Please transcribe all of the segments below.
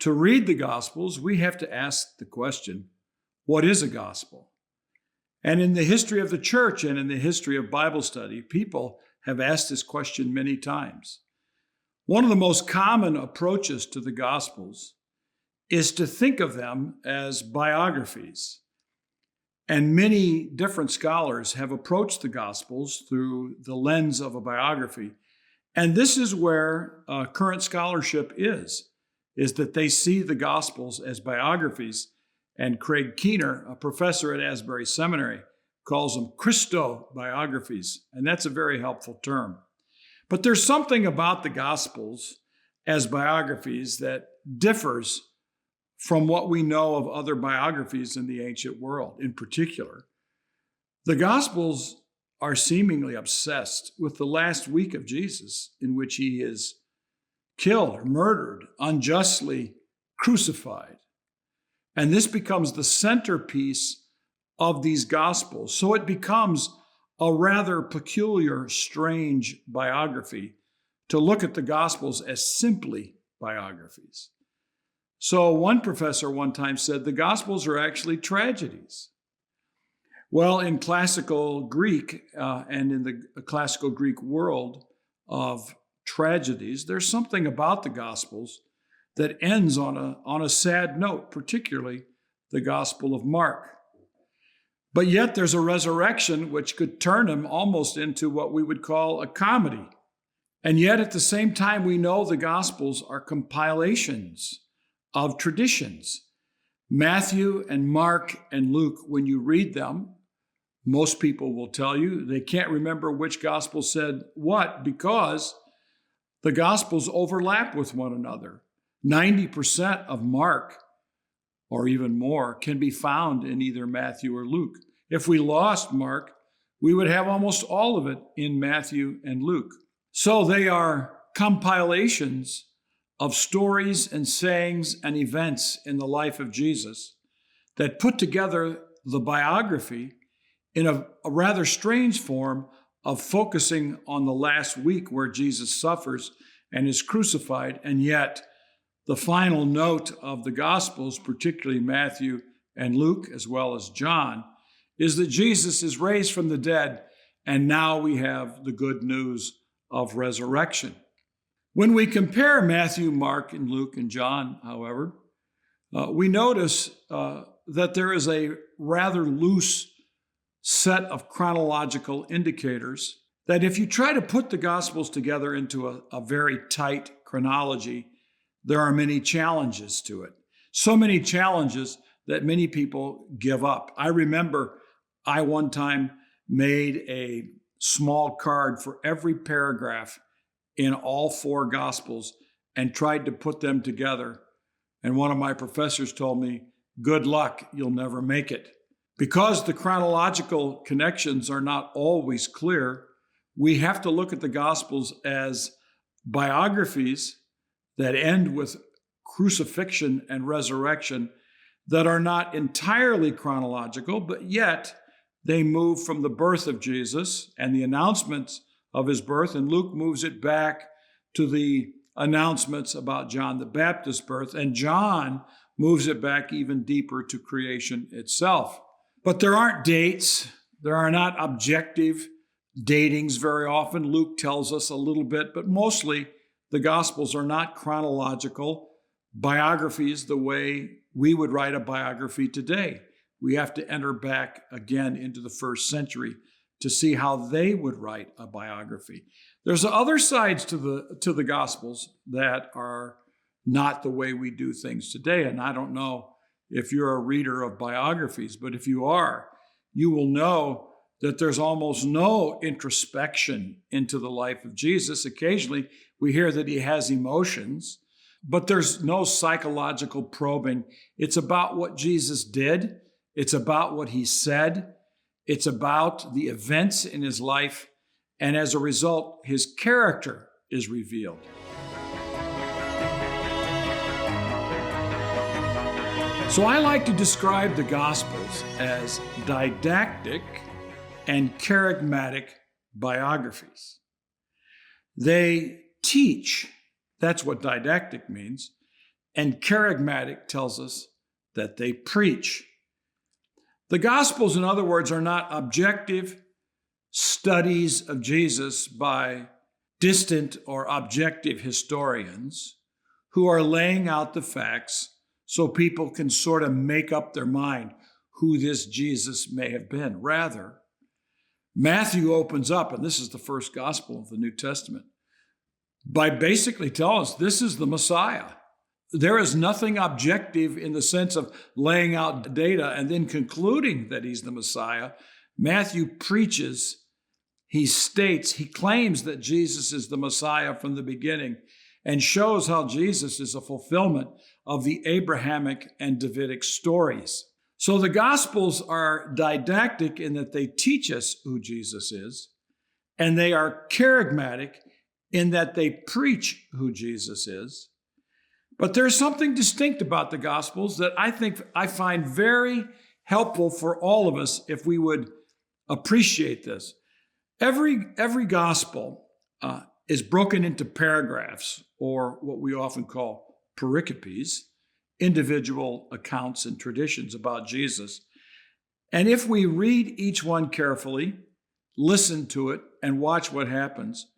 to read the Gospels, we have to ask the question, what is a gospel? And in the history of the church and in the history of Bible study, people have asked this question many times. One of the most common approaches to the Gospels is to think of them as biographies. And many different scholars have approached the Gospels through the lens of a biography. And this is where current scholarship is that they see the Gospels as biographies. And Craig Keener, a professor at Asbury Seminary, calls them Christobiographies. And that's a very helpful term. But there's something about the Gospels as biographies that differs from what we know of other biographies in the ancient world. In particular, the Gospels are seemingly obsessed with the last week of Jesus, in which he is killed or murdered, unjustly crucified. And this becomes the centerpiece of these Gospels. So it becomes a rather peculiar, strange biography to look at the Gospels as simply biographies. So one professor one time said the Gospels are actually tragedies. Well, in classical Greek and in the classical Greek world of tragedies, there's something about the Gospels that ends on a sad note, particularly the Gospel of Mark. But yet there's a resurrection which could turn him almost into what we would call a comedy. And yet at the same time, we know the Gospels are compilations of traditions. Matthew and Mark and Luke, when you read them, most people will tell you they can't remember which gospel said what because the Gospels overlap with one another. 90% of Mark, or even more, can be found in either Matthew or Luke. If we lost Mark, we would have almost all of it in Matthew and Luke. So they are compilations of stories and sayings and events in the life of Jesus that put together the biography in a rather strange form of focusing on the last week where Jesus suffers and is crucified, and yet the final note of the Gospels, particularly Matthew and Luke, as well as John, is that Jesus is raised from the dead, and now we have the good news of resurrection. When we compare Matthew, Mark, and Luke, and John, however, we notice that there is a rather loose set of chronological indicators that if you try to put the Gospels together into a very tight chronology, there are many challenges to it. So many challenges that many people give up. I remember I one time made a small card for every paragraph in all four Gospels and tried to put them together. And one of my professors told me, good luck, you'll never make it. Because the chronological connections are not always clear, we have to look at the Gospels as biographies that end with crucifixion and resurrection that are not entirely chronological, but yet they move from the birth of Jesus and the announcements of his birth, and Luke moves it back to the announcements about John the Baptist's birth, and John moves it back even deeper to creation itself. But there aren't dates. There are not objective datings very often. Luke tells us a little bit, but mostly the Gospels are not chronological biographies the way we would write a biography today. We have to enter back again into the first century to see how they would write a biography. There's other sides to the Gospels that are not the way we do things today. And I don't know if you're a reader of biographies, but if you are, you will know that there's almost no introspection into the life of Jesus. Occasionally, we hear that he has emotions, but there's no psychological probing. It's about what Jesus did. It's about what he said. It's about the events in his life. And as a result, his character is revealed. So I like to describe the Gospels as didactic and charismatic biographies. They teach, that's what didactic means, And charismatic tells us that they preach. The Gospels, in other words, are not objective studies of Jesus by distant or objective historians who are laying out the facts so people can sort of make up their mind who this Jesus may have been. Rather, Matthew opens up, and this is the first gospel of the New Testament, by basically telling us this is the Messiah. There is nothing objective in the sense of laying out data and then concluding that he's the Messiah. Matthew preaches, he states, he claims that Jesus is the Messiah from the beginning and shows how Jesus is a fulfillment of the Abrahamic and Davidic stories. So the Gospels are didactic in that they teach us who Jesus is, and they are charismatic in that they preach who Jesus is. But there's something distinct about the Gospels that I find very helpful for all of us if we would appreciate this. Every Gospel is broken into paragraphs, or what we often call pericopes, individual accounts and traditions about Jesus. And if we read each one carefully, listen to it, and watch what happens,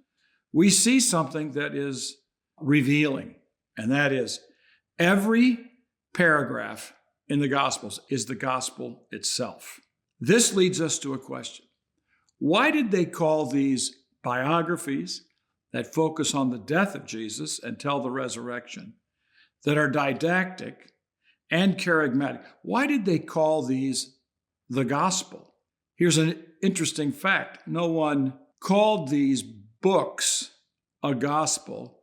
we see something that is revealing. And that is, every paragraph in the Gospels is the gospel itself. This leads us to a question. Why did they call these biographies that focus on the death of Jesus and tell the resurrection, that are didactic and charismatic? Why did they call these the gospel? Here's an interesting fact. No one called these books a gospel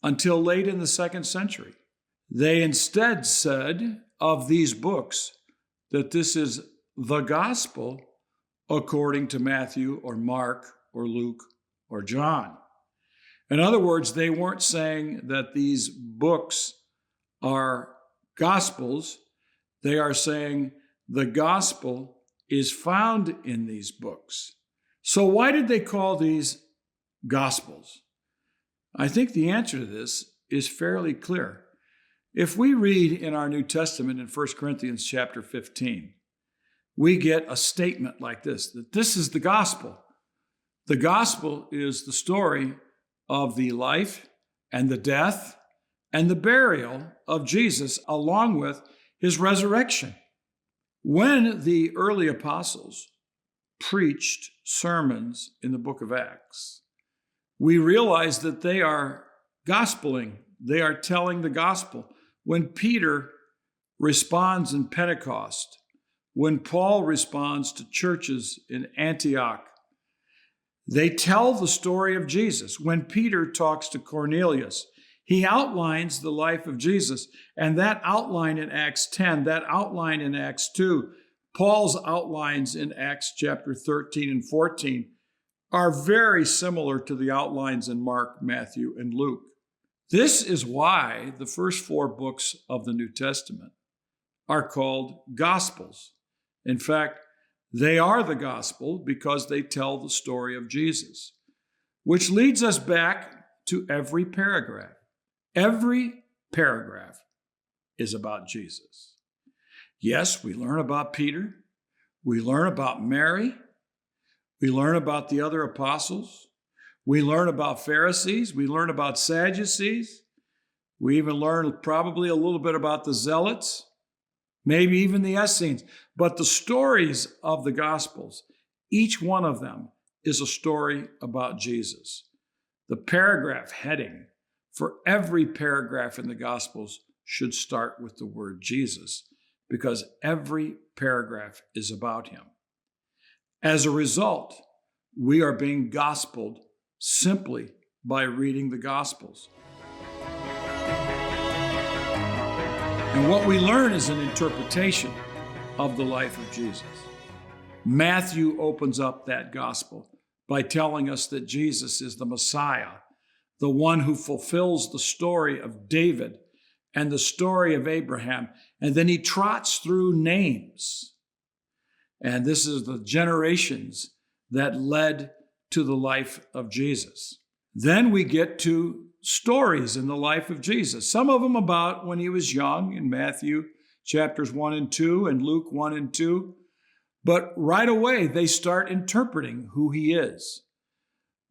until late in the 2nd century. They instead said of these books that this is the gospel according to Matthew or Mark or Luke or John. In other words, they weren't saying that these books are gospels. They are saying the gospel is found in these books. So why did they call these gospels? I think the answer to this is fairly clear. If we read in our New Testament in 1 Corinthians chapter 15, we get a statement like this, that this is the gospel. The gospel is the story of the life and the death and the burial of Jesus, along with his resurrection. When the early apostles preached sermons in the book of Acts, we realize that they are gospeling. They are telling the gospel. When Peter responds in Pentecost, when Paul responds to churches in Antioch, they tell the story of Jesus. When Peter talks to Cornelius, he outlines the life of Jesus. And that outline in Acts 10, that outline in Acts 2, Paul's outlines in Acts chapter 13 and 14, are very similar to the outlines in Mark, Matthew, and Luke. This is why the first 4 books of the New Testament are called Gospels. In fact, they are the gospel because they tell the story of Jesus, which leads us back to every paragraph. Every paragraph is about Jesus. Yes, we learn about Peter. We learn about Mary. We learn about the other apostles. We learn about Pharisees. We learn about Sadducees. We even learn probably a little bit about the Zealots, maybe even the Essenes. But the stories of the Gospels, each one of them is a story about Jesus. The paragraph heading for every paragraph in the Gospels should start with the word Jesus, because every paragraph is about him. As a result, we are being gospeled simply by reading the Gospels. And what we learn is an interpretation of the life of Jesus. Matthew opens up that gospel by telling us that Jesus is the Messiah, the one who fulfills the story of David and the story of Abraham. And then he trots through names. And this is the generations that led to the life of Jesus. Then we get to stories in the life of Jesus. Some of them about when he was young in Matthew chapters 1 and 2 and Luke 1 and 2. But right away, they start interpreting who he is.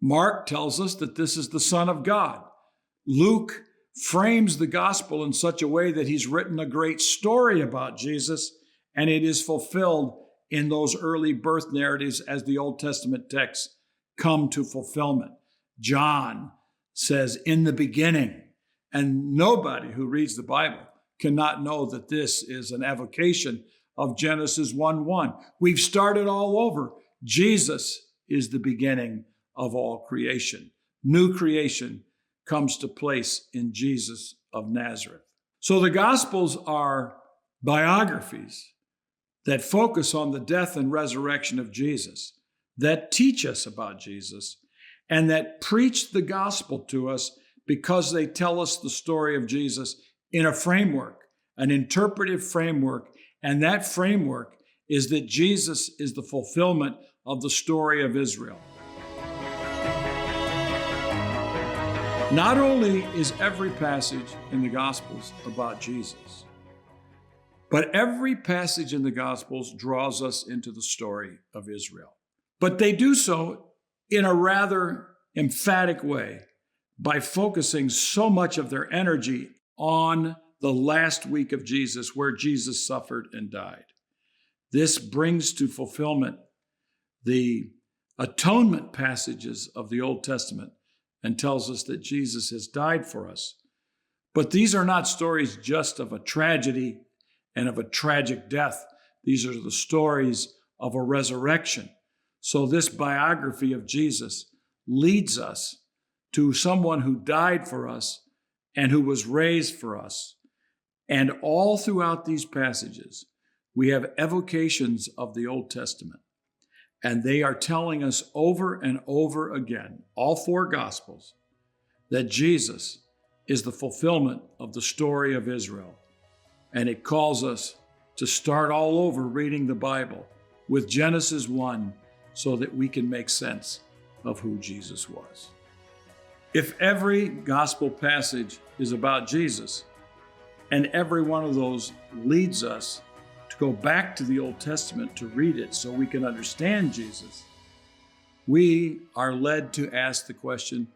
Mark tells us that this is the Son of God. Luke frames the gospel in such a way that he's written a great story about Jesus, and it is fulfilled in those early birth narratives as the Old Testament texts come to fulfillment. John says, in the beginning, and nobody who reads the Bible cannot know that this is an evocation of Genesis 1:1. We've started all over. Jesus is the beginning of all creation. New creation comes to place in Jesus of Nazareth. So the Gospels are biographies that focus on the death and resurrection of Jesus, that teach us about Jesus, and that preach the gospel to us because they tell us the story of Jesus in a framework, an interpretive framework. And that framework is that Jesus is the fulfillment of the story of Israel. Not only is every passage in the Gospels about Jesus, but every passage in the Gospels draws us into the story of Israel. But they do so in a rather emphatic way by focusing so much of their energy on the last week of Jesus, where Jesus suffered and died. This brings to fulfillment the atonement passages of the Old Testament and tells us that Jesus has died for us. But these are not stories just of a tragedy and of a tragic death. These are the stories of a resurrection. So this biography of Jesus leads us to someone who died for us and who was raised for us. And all throughout these passages, we have evocations of the Old Testament. And they are telling us over and over again, all four Gospels, that Jesus is the fulfillment of the story of Israel. And it calls us to start all over reading the Bible with Genesis 1 so that we can make sense of who Jesus was. If every gospel passage is about Jesus, and every one of those leads us to go back to the Old Testament to read it so we can understand Jesus, we are led to ask the question,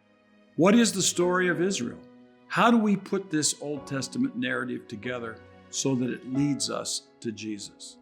what is the story of Israel? How do we put this Old Testament narrative together so that it leads us to Jesus?